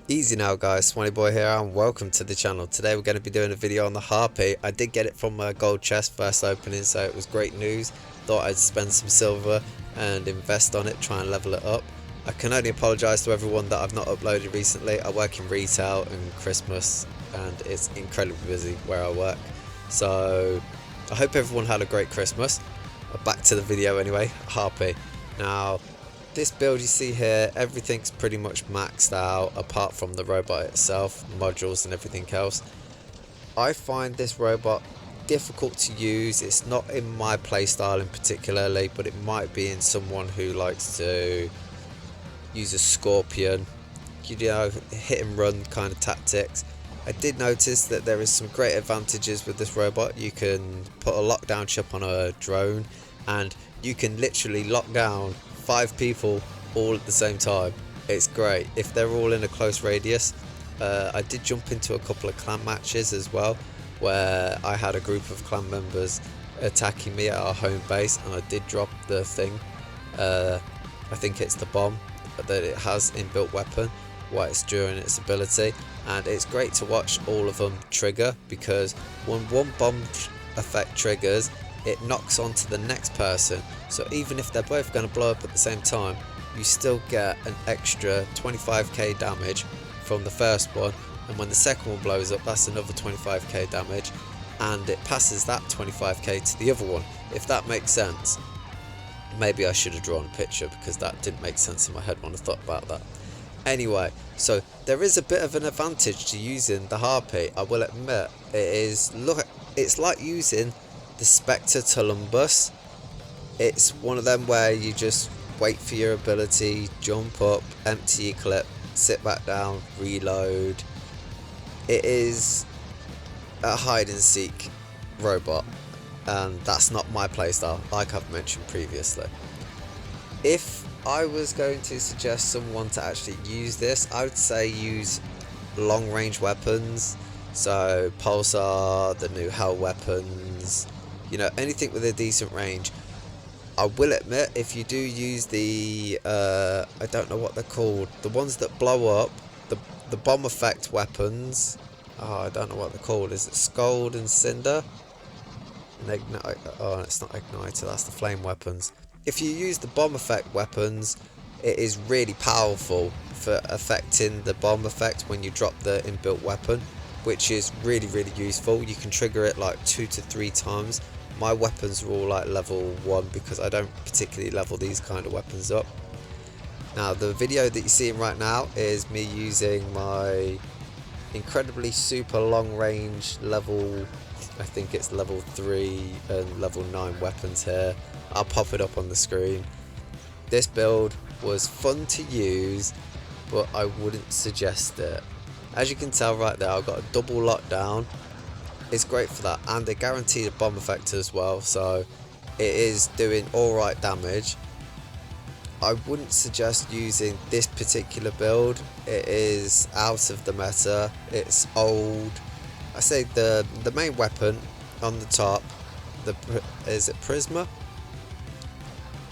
Easy now guys, Swanny Boy here and welcome to the channel. Today we're going to be doing a video on the Harpy. I did get it from a gold chest first opening, so it was great news. Thought I'd spend some silver and invest on it, try and level it up. I can only apologise to everyone that I've not uploaded recently. I work in retail and Christmas and it's incredibly busy where I work. So I hope everyone had a great Christmas. Back to the video anyway, Harpy. Now this build you see here, everything's pretty much maxed out apart from the robot itself, modules and everything else. I find this robot difficult to use. It's not in my playstyle in particularly, but it might be in someone who likes to use a scorpion, you know, hit and run kind of tactics. I did notice that there is some great advantages with this robot. You can put a lockdown chip on a drone and you can literally lock down 5 people all at the same time. It's great if they're all in a close radius. I did jump into a couple of clan matches as well where I had a group of clan members attacking me at our home base, and I did drop the thing. I think it's the bomb that it has inbuilt weapon while it's during its ability, and it's great to watch all of them trigger, because when one bomb effect triggers, it knocks onto the next person. So even if they're both going to blow up at the same time, you still get an extra 25k damage from the first one, and when the second one blows up, that's another 25k damage, and it passes that 25k to the other one, if that makes sense. Maybe I should have drawn a picture, because that didn't make sense in my head when I thought about that. Anyway, so there is a bit of an advantage to using the Harpy, I will admit. It's like using the Spectre Columbus. It's one of them where you just wait for your ability, jump up, empty your clip, sit back down, reload. It is a hide and seek robot, and that's not my playstyle, like I've mentioned previously. If I was going to suggest someone to actually use this, I would say use long range weapons. So Pulsar, the new Hell weapons, you know, anything with a decent range. I will admit, if you do use the I don't know what they're called, the ones that blow up, the bomb effect weapons, I don't know what they're called. Is it Scald and Cinder? And Ignite, oh, it's not Igniter, that's the flame weapons. If you use the bomb effect weapons, it is really powerful for affecting the bomb effect when you drop the inbuilt weapon, which is really useful. You can trigger it like 2 to 3 times. My weapons are all like level 1 because I don't particularly level these kind of weapons up. Now the video that you're seeing right now is me using my incredibly super long range level, I think it's level 3 and level 9 weapons here. I'll pop it up on the screen. This build was fun to use, but I wouldn't suggest it. As you can tell right there, I've got a double lockdown. It's great for that, and they guarantee a bomb effect as well, so it is doing alright damage. I wouldn't suggest using this particular build. It is out of the meta, it's old. I say the main weapon on the top, is it Prisma?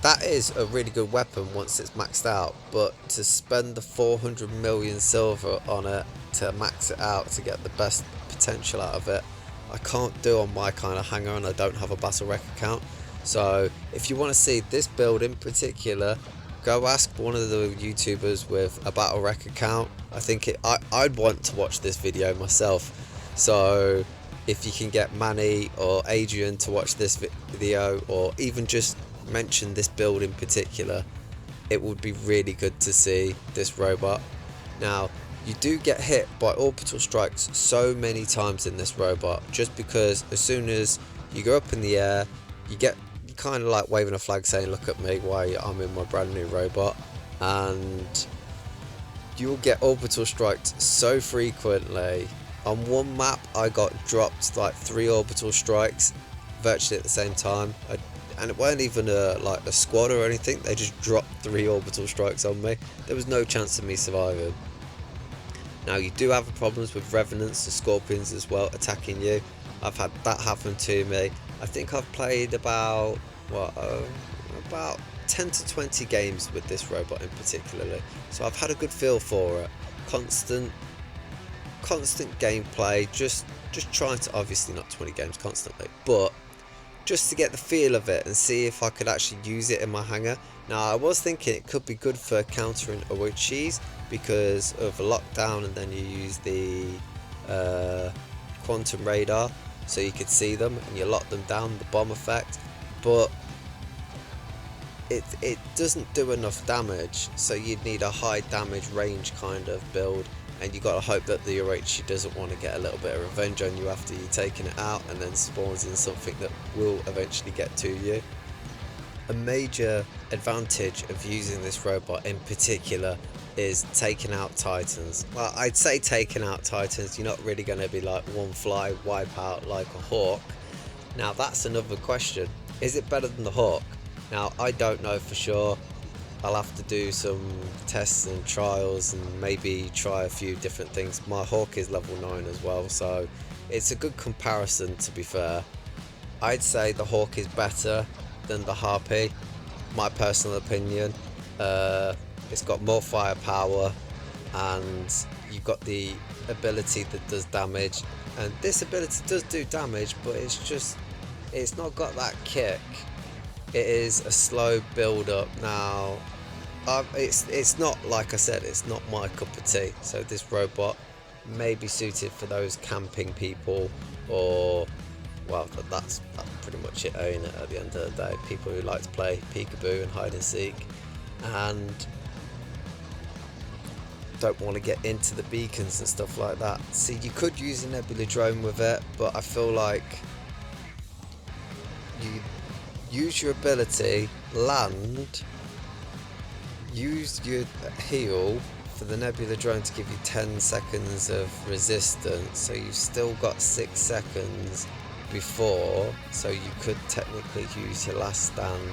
That is a really good weapon once it's maxed out, but to spend the 400 million silver on it to max it out to get the best potential out of it, I can't do on my kind of hanger, and I don't have a battle rec account. So if you want to see this build in particular, go ask one of the YouTubers with a battle rec account. I think I'd want to watch this video myself. So if you can get Manny or Adrian to watch this video, or even just mention this build in particular, it would be really good to see this robot. Now you do get hit by orbital strikes so many times in this robot, just because as soon as you go up in the air, you kind of like waving a flag saying look at me while I'm in my brand new robot, and you'll get orbital strikes so frequently. On one map I got dropped like 3 orbital strikes virtually at the same time, and it weren't even like a squad or anything, they just dropped 3 orbital strikes on me. There was no chance of me surviving. Now you do have problems with revenants, the scorpions as well, attacking you. I've had that happen to me. I think I've played about 10 to 20 games with this robot in particularly, so I've had a good feel for it. constant gameplay, just trying to, obviously not 20 games constantly, but just to get the feel of it and see if I could actually use it in my hangar. Now I was thinking it could be good for countering Orochis because of lockdown, and then you use the quantum radar so you could see them and you lock them down, the bomb effect, but it doesn't do enough damage, so you'd need a high damage range kind of build, and you got to hope that the Orochi doesn't want to get a little bit of revenge on you after you've taken it out and then spawns in something that will eventually get to you. A major advantage of using this robot in particular is taking out Titans. Well, I'd say taking out Titans, you're not really going to be like one fly wipe out like a Hawk. Now that's another question. Is it better than the Hawk? Now I don't know for sure. I'll have to do some tests and trials and maybe try a few different things. My Hawk is level 9 as well, so it's a good comparison, to be fair. I'd say the Hawk is better than the Harpy, my personal opinion. It's got more firepower and you've got the ability that does damage, and this ability does do damage, but it's not got that kick. It is a slow build up. Now it's not, like I said, it's not my cup of tea, so this robot may be suited for those camping people, or well, that's pretty much it, ain't it, at the end of the day? People who like to play peekaboo and hide and seek and don't want to get into the beacons and stuff like that. See, you could use a nebula drone with it, but I feel like you use your ability, land, use your heal for the nebula drone to give you 10 seconds of resistance, so you've still got 6 seconds before, so you could technically use your last stand,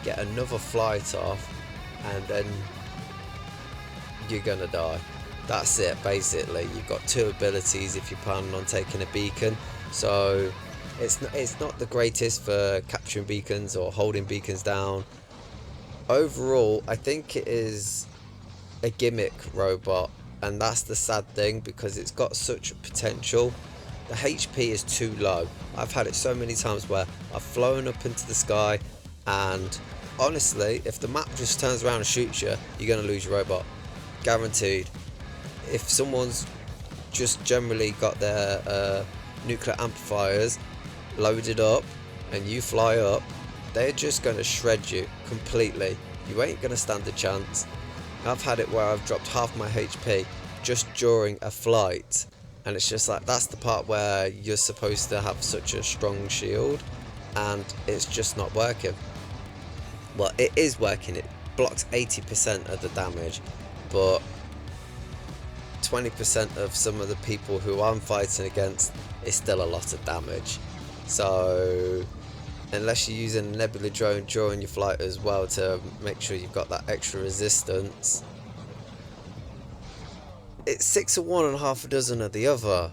get another flight off, and then you're gonna die. That's it, basically. You've got 2 abilities if you're planning on taking a beacon, so it's not the greatest for capturing beacons or holding beacons down. Overall, I think it is a gimmick robot, and that's the sad thing, because it's got such potential. The HP is too low. I've had it so many times where I've flown up into the sky, and honestly, if the map just turns around and shoots you, you're going to lose your robot. Guaranteed. If someone's just generally got their nuclear amplifiers loaded up and you fly up, they're just going to shred you completely. You ain't going to stand a chance. I've had it where I've dropped half my HP just during a flight, and it's just like, that's the part where you're supposed to have such a strong shield and it's just not working. Well, it is working. It blocks 80% of the damage, but 20% of some of the people who I'm fighting against is still a lot of damage. So unless you're using a nebula drone during your flight as well to make sure you've got that extra resistance, it's 6 of one and half a dozen of the other.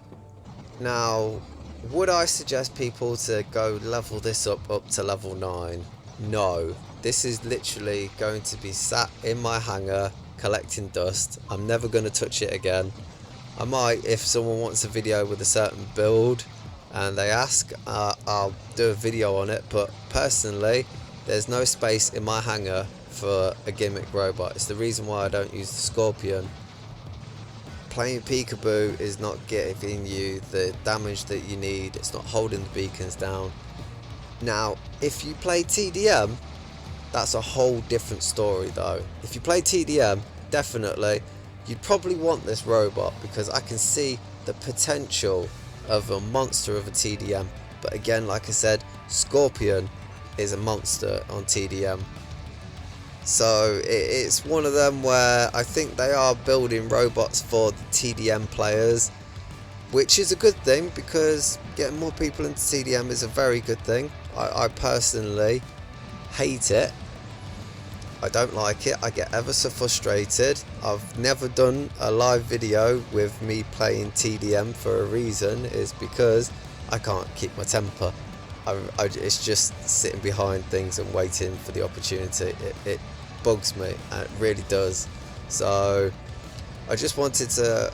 Now, would I suggest people to go level this up to level 9? No. This is literally going to be sat in my hangar collecting dust. I'm never going to touch it again. I might, if someone wants a video with a certain build and they ask, I'll do a video on it, but personally there's no space in my hangar for a gimmick robot. It's the reason why I don't use the Scorpion. Playing peekaboo is not giving you the damage that you need. It's not holding the beacons down. Now, if you play TDM, that's a whole different story though. If you play TDM, definitely, you'd probably want this robot, because I can see the potential of a monster of a TDM. But again, like I said, Scorpion is a monster on TDM. So it's one of them where I think they are building robots for the TDM players, which is a good thing, because getting more people into TDM is a very good thing. I personally hate it. I don't like it. I get ever so frustrated. I've never done a live video with me playing TDM for a reason, is because I can't keep my temper. It's just sitting behind things and waiting for the opportunity. It bugs me, and it really does. So I just wanted to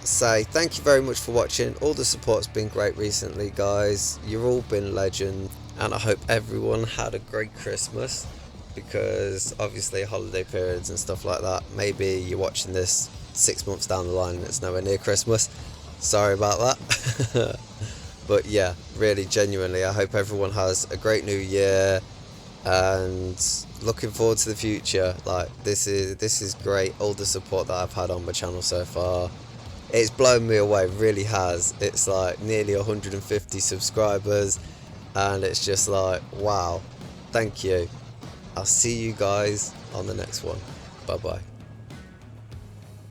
say thank you very much for watching. All the support's been great recently, guys. You've all been legends, and I hope everyone had a great Christmas, because obviously holiday periods and stuff like that, maybe you're watching this 6 months down the line and it's nowhere near Christmas. Sorry about that. But yeah, really genuinely, I hope everyone has a great new year, and looking forward to the future. Like, this is great. All the support that I've had on my channel so far, it's blown me away, really has. It's like nearly 150 subscribers, and it's just like, wow, thank you. I'll see you guys on the next one. Bye bye.